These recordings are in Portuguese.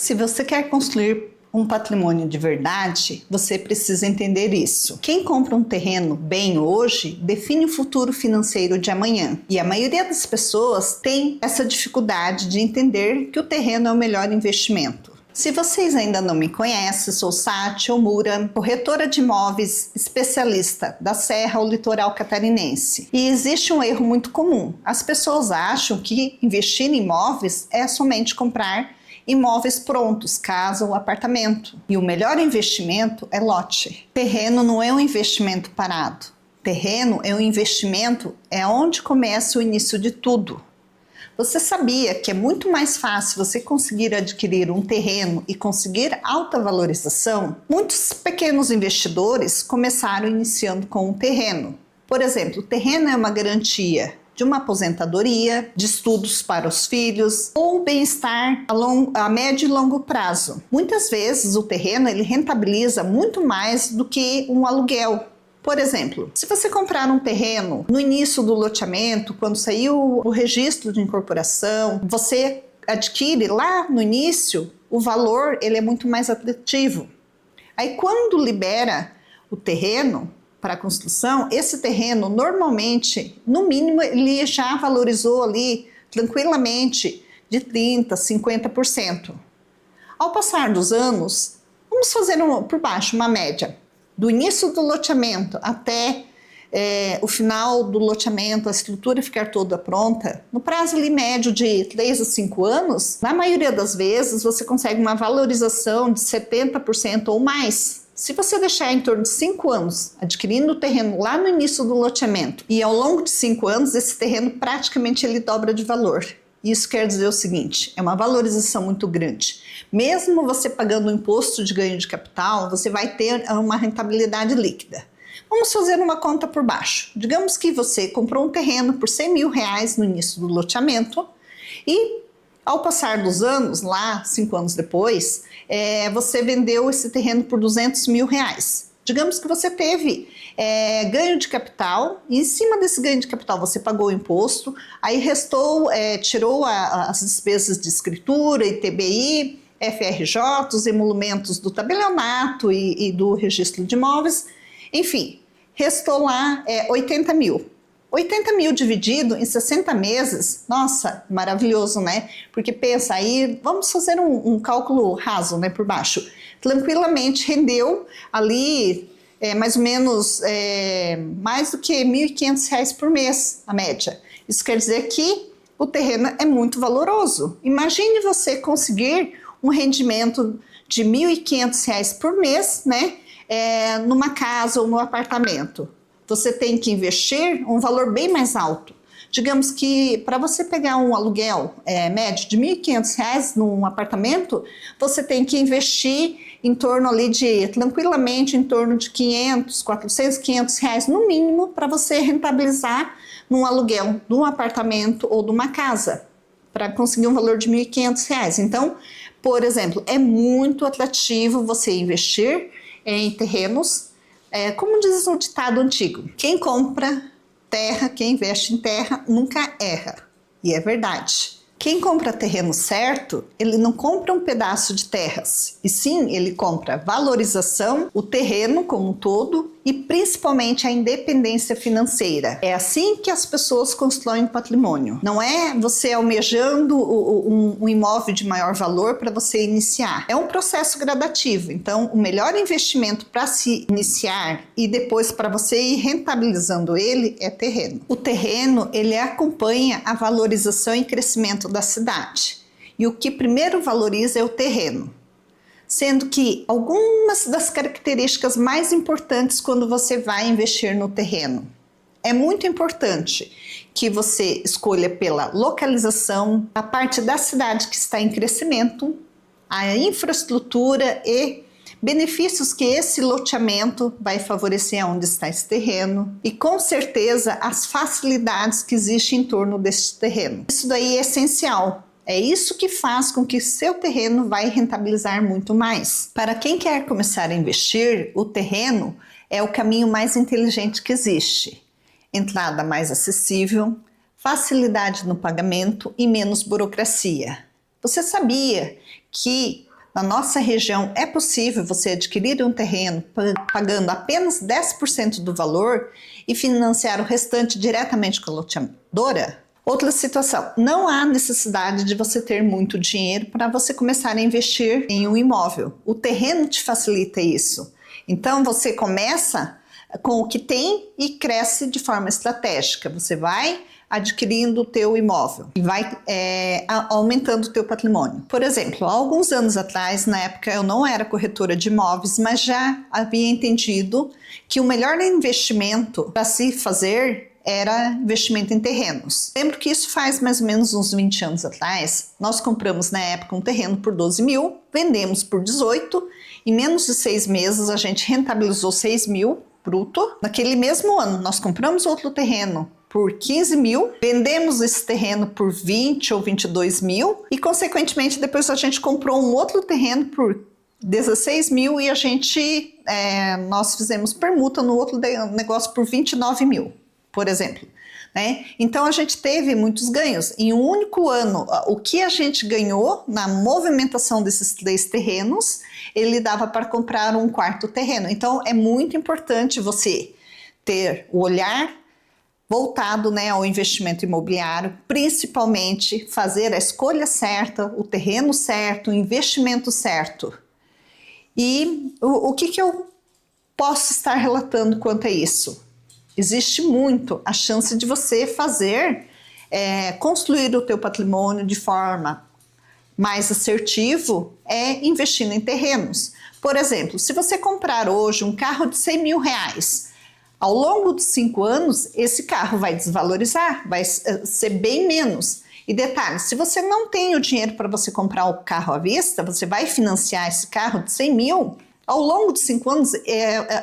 Se você quer construir um patrimônio de verdade, você precisa entender isso. Quem compra um terreno bem hoje define o futuro financeiro de amanhã. E a maioria das pessoas tem essa dificuldade de entender que o terreno é o melhor investimento. Se vocês ainda não me conhecem, sou Sátia Omura, corretora de imóveis especialista da Serra ao Litoral Catarinense. E existe um erro muito comum. As pessoas acham que investir em imóveis é somente comprar imóveis prontos, casa ou apartamento. E o melhor investimento é lote. Terreno não é um investimento parado. Terreno é um investimento, é onde começa o início de tudo. Você sabia que é muito mais fácil você conseguir adquirir um terreno e conseguir alta valorização? Muitos pequenos investidores começaram iniciando com um terreno. Por exemplo, o terreno é uma garantia de uma aposentadoria, de estudos para os filhos ou bem-estar a médio e longo prazo. Muitas vezes o terreno ele rentabiliza muito mais do que um aluguel. Por exemplo, se você comprar um terreno no início do loteamento, quando saiu o registro de incorporação, você adquire lá no início, o valor ele é muito mais atrativo. Aí quando libera o terreno para a construção, esse terreno normalmente, no mínimo, ele já valorizou ali tranquilamente de 30%, 50%. Ao passar dos anos, vamos fazer por baixo uma média. Do início do loteamento até o final do loteamento, a estrutura ficar toda pronta, no prazo ali médio de 3 a 5 anos, na maioria das vezes você consegue uma valorização de 70% ou mais. Se você deixar em torno de 5 anos adquirindo o terreno lá no início do loteamento e ao longo de 5 anos esse terreno praticamente ele dobra de valor. Isso quer dizer o seguinte, é uma valorização muito grande. Mesmo você pagando o imposto de ganho de capital, você vai ter uma rentabilidade líquida. Vamos fazer uma conta por baixo. Digamos que você comprou um terreno por R$100 mil no início do loteamento e ao passar dos anos, lá 5 anos depois, você vendeu esse terreno por R$200 mil. Digamos que você teve ganho de capital e em cima desse ganho de capital você pagou o imposto, aí restou, tirou as despesas de escritura, ITBI, FRJ, os emolumentos do tabelionato e do registro de imóveis, enfim, restou lá 80 mil. 80 mil dividido em 60 meses, nossa, maravilhoso, né? Porque pensa aí, vamos fazer um cálculo raso, né, por baixo. Tranquilamente rendeu ali mais ou menos mais do que R$1.500 por mês, a média. Isso quer dizer que o terreno é muito valoroso. Imagine você conseguir um rendimento de R$1.500 por mês, né, numa casa ou no apartamento. Você tem que investir um valor bem mais alto. Digamos que para você pegar um aluguel médio de R$1.500 num apartamento, você tem que investir em torno ali tranquilamente, em torno de 500, 400, R$500 no mínimo para você rentabilizar num aluguel de um apartamento ou de uma casa, para conseguir um valor de R$1.500. Então, por exemplo, é muito atrativo você investir em terrenos, como diz o ditado antigo, quem compra terra, quem investe em terra, nunca erra. E é verdade. Quem compra terreno certo, ele não compra um pedaço de terras, e sim, ele compra valorização, o terreno como um todo e principalmente a independência financeira. É assim que as pessoas constroem patrimônio. Não é você almejando um imóvel de maior valor para você iniciar. É um processo gradativo. Então, o melhor investimento para se iniciar e depois para você ir rentabilizando ele é terreno. O terreno, ele acompanha a valorização e crescimento da cidade. E o que primeiro valoriza é o terreno. Sendo que algumas das características mais importantes quando você vai investir no terreno. É muito importante que você escolha pela localização, a parte da cidade que está em crescimento, a infraestrutura e benefícios que esse loteamento vai favorecer onde está esse terreno e com certeza as facilidades que existem em torno desse terreno. Isso daí é essencial. É isso que faz com que seu terreno vai rentabilizar muito mais. Para quem quer começar a investir, o terreno é o caminho mais inteligente que existe. Entrada mais acessível, facilidade no pagamento e menos burocracia. Você sabia que Na nossa região é possível você adquirir um terreno pagando apenas 10% do valor e financiar o restante diretamente com a loteadora? Outra situação, não há necessidade de você ter muito dinheiro para você começar a investir em um imóvel. O terreno te facilita isso. Então você começa com o que tem e cresce de forma estratégica. Você vai adquirindo o teu imóvel e vai aumentando o teu patrimônio. Por exemplo, há alguns anos atrás, na época eu não era corretora de imóveis, mas já havia entendido que o melhor investimento para se fazer era investimento em terrenos. Lembro que isso faz mais ou menos uns 20 anos atrás. Nós compramos na época um terreno por 12 mil, vendemos por 18, em menos de 6 meses a gente rentabilizou 6 mil bruto. Naquele mesmo ano nós compramos outro terreno por 15 mil, vendemos esse terreno por 20 ou 22 mil e consequentemente depois a gente comprou um outro terreno por 16 mil e nós fizemos permuta no outro negócio por 29 mil, por exemplo. Né? Então a gente teve muitos ganhos. Em um único ano, o que a gente ganhou na movimentação desses 3 terrenos, ele dava para comprar um quarto terreno. Então é muito importante você ter o olhar voltado, né, ao investimento imobiliário, principalmente fazer a escolha certa, o terreno certo, o investimento certo. E o que eu posso estar relatando quanto a isso? Existe muito a chance de você construir o teu patrimônio de forma mais assertivo investindo em terrenos. Por exemplo, se você comprar hoje um carro de 100 mil reais, ao longo dos 5 anos, esse carro vai desvalorizar, vai ser bem menos. E detalhe, se você não tem o dinheiro para você comprar o carro à vista, você vai financiar esse carro de 100 mil, ao longo de 5 anos,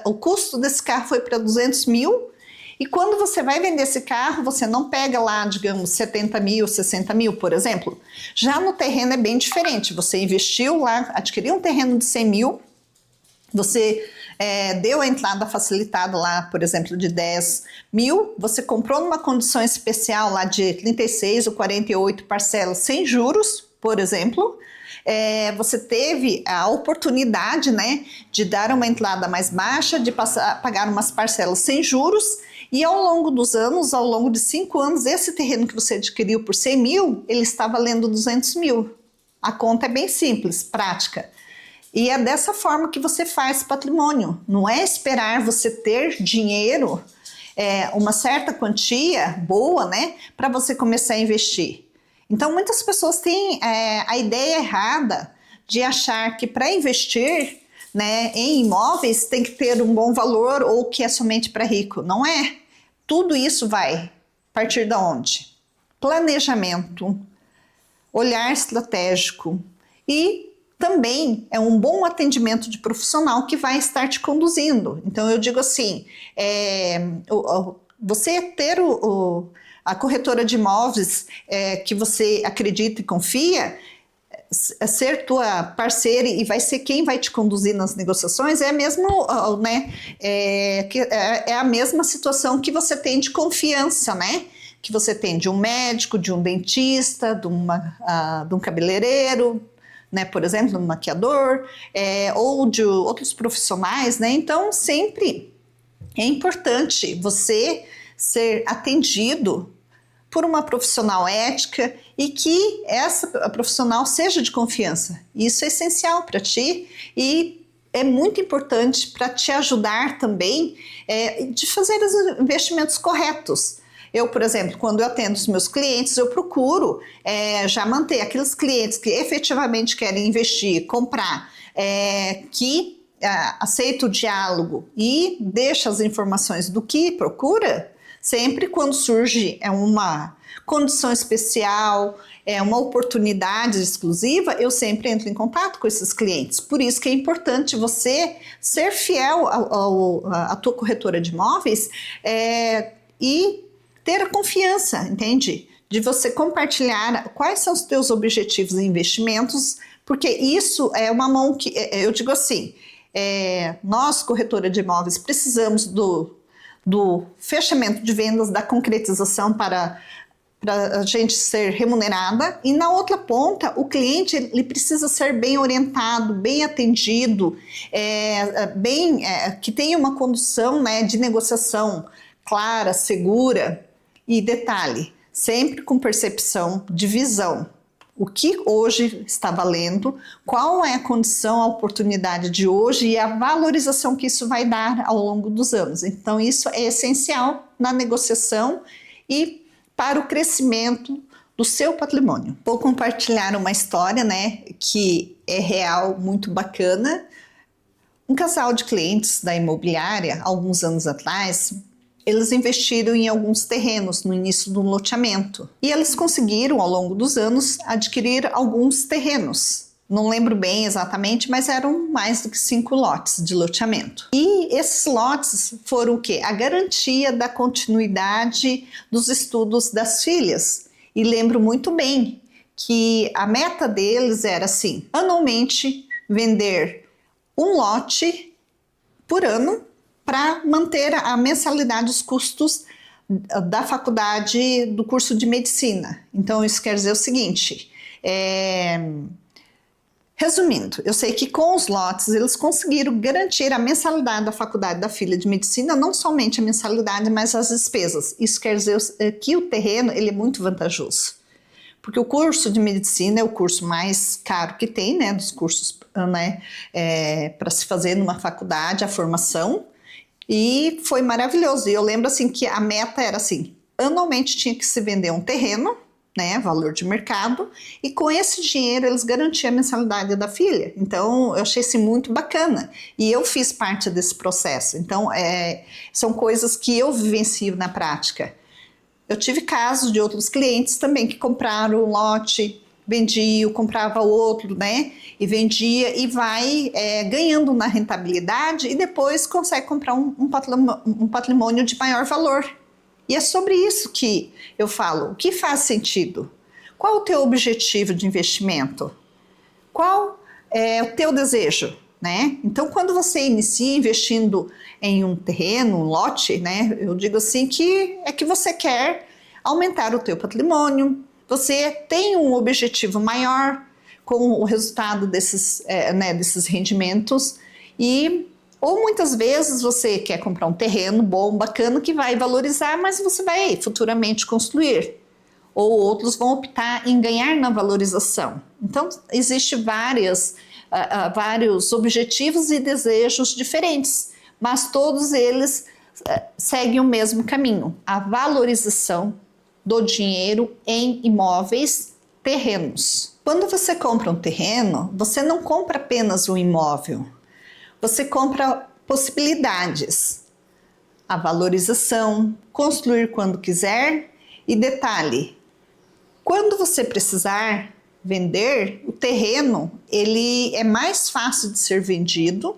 o custo desse carro foi para 200 mil, e quando você vai vender esse carro, você não pega lá, digamos, 70 mil, 60 mil, por exemplo. Já no terreno é bem diferente, você investiu lá, adquiriu um terreno de 100 mil, você deu a entrada facilitada lá, por exemplo, de 10 mil, você comprou numa condição especial lá de 36 ou 48 parcelas sem juros, por exemplo, você teve a oportunidade, né, de dar uma entrada mais baixa, de pagar umas parcelas sem juros, e ao longo dos anos, ao longo de 5 anos, esse terreno que você adquiriu por 100 mil, ele está valendo 200 mil. A conta é bem simples, prática. E é dessa forma que você faz patrimônio. Não é esperar você ter dinheiro, uma certa quantia boa, né, para você começar a investir. Então, muitas pessoas têm a ideia errada de achar que para investir, né, em imóveis tem que ter um bom valor ou que é somente para rico. Não é. Tudo isso vai partir de onde? Planejamento, olhar estratégico e também é um bom atendimento de profissional que vai estar te conduzindo. Então eu digo assim, você ter a corretora de imóveis que você acredita e confia, ser tua parceira e vai ser quem vai te conduzir nas negociações é a mesma situação que você tem de confiança, né? Que você tem de um médico, de um dentista, de um cabeleireiro, né? Por exemplo, um maquiador, ou de outros profissionais, né? Então sempre é importante você ser atendido por uma profissional ética e que essa profissional seja de confiança. Isso é essencial para ti e é muito importante para te ajudar também de fazer os investimentos corretos. Eu, por exemplo, quando eu atendo os meus clientes, eu procuro já manter aqueles clientes que efetivamente querem investir, comprar, que aceita o diálogo e deixa as informações do que procura. Sempre quando surge uma condição especial, uma oportunidade exclusiva, eu sempre entro em contato com esses clientes. Por isso que é importante você ser fiel à tua corretora de imóveis e ter a confiança, entende? De você compartilhar quais são os teus objetivos e investimentos, porque isso é uma mão que, eu digo assim, nós, corretora de imóveis, precisamos do fechamento de vendas, da concretização para para a gente ser remunerada, e na outra ponta, o cliente ele precisa ser bem orientado, bem atendido, que tenha uma condução, né, de negociação clara, segura. E detalhe, sempre com percepção de visão. O que hoje está valendo, qual é a condição, a oportunidade de hoje e a valorização que isso vai dar ao longo dos anos. Então, isso é essencial na negociação e para o crescimento do seu patrimônio. Vou compartilhar uma história, né, que é real, muito bacana. Um casal de clientes da imobiliária, alguns anos atrás, eles investiram em alguns terrenos no início do loteamento. E eles conseguiram, ao longo dos anos, adquirir alguns terrenos. Não lembro bem exatamente, mas eram mais do que 5 lotes de loteamento. E esses lotes foram o quê? A garantia da continuidade dos estudos das filhas. E lembro muito bem que a meta deles era assim, anualmente vender um lote por ano para manter a mensalidade, os custos da faculdade do curso de medicina. Então, isso quer dizer o seguinte, resumindo, eu sei que com os lotes eles conseguiram garantir a mensalidade da faculdade da filha de medicina, não somente a mensalidade, mas as despesas. Isso quer dizer que o terreno ele é muito vantajoso, porque o curso de medicina é o curso mais caro que tem, né, dos cursos, né, para se fazer numa faculdade, a formação. E foi maravilhoso. E eu lembro assim que a meta era assim, anualmente tinha que se vender um terreno, né, valor de mercado, e com esse dinheiro eles garantiam a mensalidade da filha. Então eu achei assim muito bacana. E eu fiz parte desse processo. Então são coisas que eu vivencio na prática. Eu tive casos de outros clientes também que compraram um lote, vendia, comprava outro, né? E vendia e vai ganhando na rentabilidade e depois consegue comprar um patrimônio de maior valor. E é sobre isso que eu falo. O que faz sentido? Qual o teu objetivo de investimento? Qual é o teu desejo? Né? Então, quando você inicia investindo em um terreno, um lote, né? Eu digo assim que é que você quer aumentar o teu patrimônio, você tem um objetivo maior com o resultado desses rendimentos ou muitas vezes você quer comprar um terreno bom, bacana, que vai valorizar, mas você vai futuramente construir. Ou outros vão optar em ganhar na valorização. Então, existem vários objetivos e desejos diferentes, mas todos eles seguem o mesmo caminho, a valorização do dinheiro em imóveis, terrenos. Quando você compra um terreno, você não compra apenas um imóvel, você compra possibilidades, a valorização, construir quando quiser e detalhe, quando você precisar vender, o terreno ele é mais fácil de ser vendido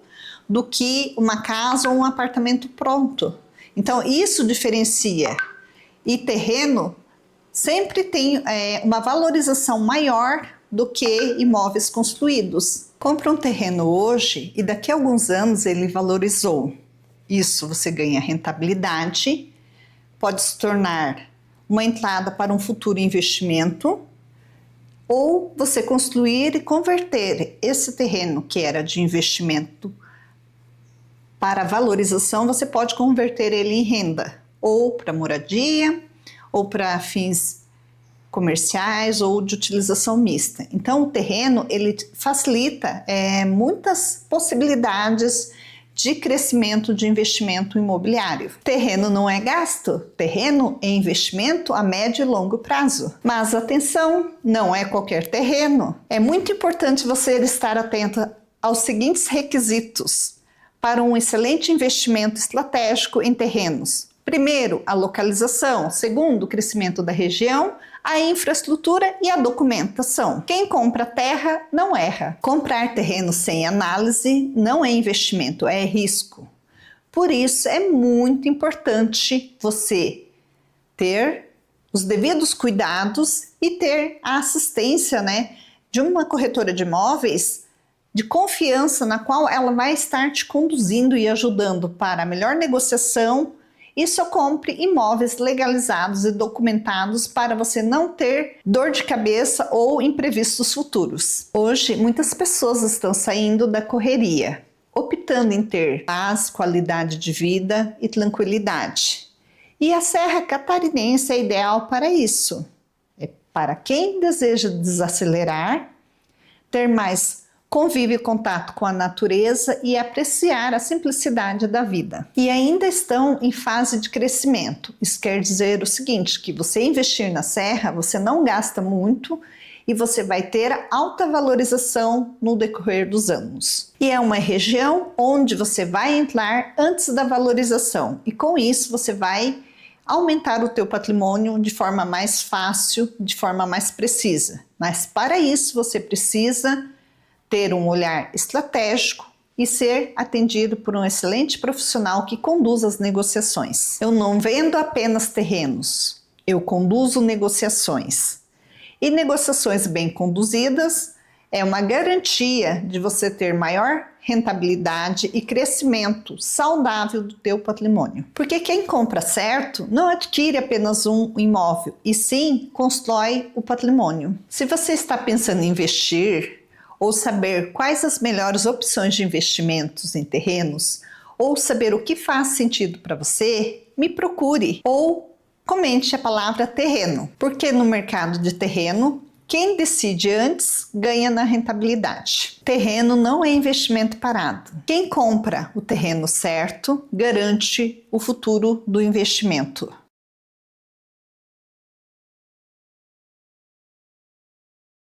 do que uma casa ou um apartamento pronto. Então isso diferencia. E terreno sempre tem uma valorização maior do que imóveis construídos. Compra um terreno hoje e daqui a alguns anos ele valorizou. Isso você ganha rentabilidade, pode se tornar uma entrada para um futuro investimento, ou você construir e converter esse terreno que era de investimento para valorização, você pode converter ele em renda, ou para moradia, ou para fins comerciais, ou de utilização mista. Então o terreno ele facilita muitas possibilidades de crescimento de investimento imobiliário. Terreno não é gasto, terreno é investimento a médio e longo prazo. Mas atenção, não é qualquer terreno. É muito importante você estar atento aos seguintes requisitos para um excelente investimento estratégico em terrenos. Primeiro, a localização. Segundo, o crescimento da região, a infraestrutura e a documentação. Quem compra terra não erra. Comprar terreno sem análise não é investimento, é risco. Por isso, é muito importante você ter os devidos cuidados e ter a assistência, né, de uma corretora de imóveis de confiança na qual ela vai estar te conduzindo e ajudando para a melhor negociação e só compre imóveis legalizados e documentados para você não ter dor de cabeça ou imprevistos futuros. Hoje, muitas pessoas estão saindo da correria, optando em ter paz, qualidade de vida e tranquilidade. E a Serra Catarinense é ideal para isso. É para quem deseja desacelerar, ter mais convívio e contato com a natureza e apreciar a simplicidade da vida. E ainda estão em fase de crescimento. Isso quer dizer o seguinte, que você investir na Serra, você não gasta muito e você vai ter alta valorização no decorrer dos anos. E é uma região onde você vai entrar antes da valorização e com isso você vai aumentar o teu patrimônio de forma mais fácil, de forma mais precisa. Mas para isso você precisa ter um olhar estratégico e ser atendido por um excelente profissional que conduz as negociações. Eu não vendo apenas terrenos, eu conduzo negociações. E negociações bem conduzidas é uma garantia de você ter maior rentabilidade e crescimento saudável do teu patrimônio. Porque quem compra certo não adquire apenas um imóvel, e sim constrói o patrimônio. Se você está pensando em investir ou saber quais as melhores opções de investimentos em terrenos, ou saber o que faz sentido para você, me procure ou comente a palavra terreno, porque no mercado de terreno, quem decide antes ganha na rentabilidade. Terreno não é investimento parado. Quem compra o terreno certo garante o futuro do investimento.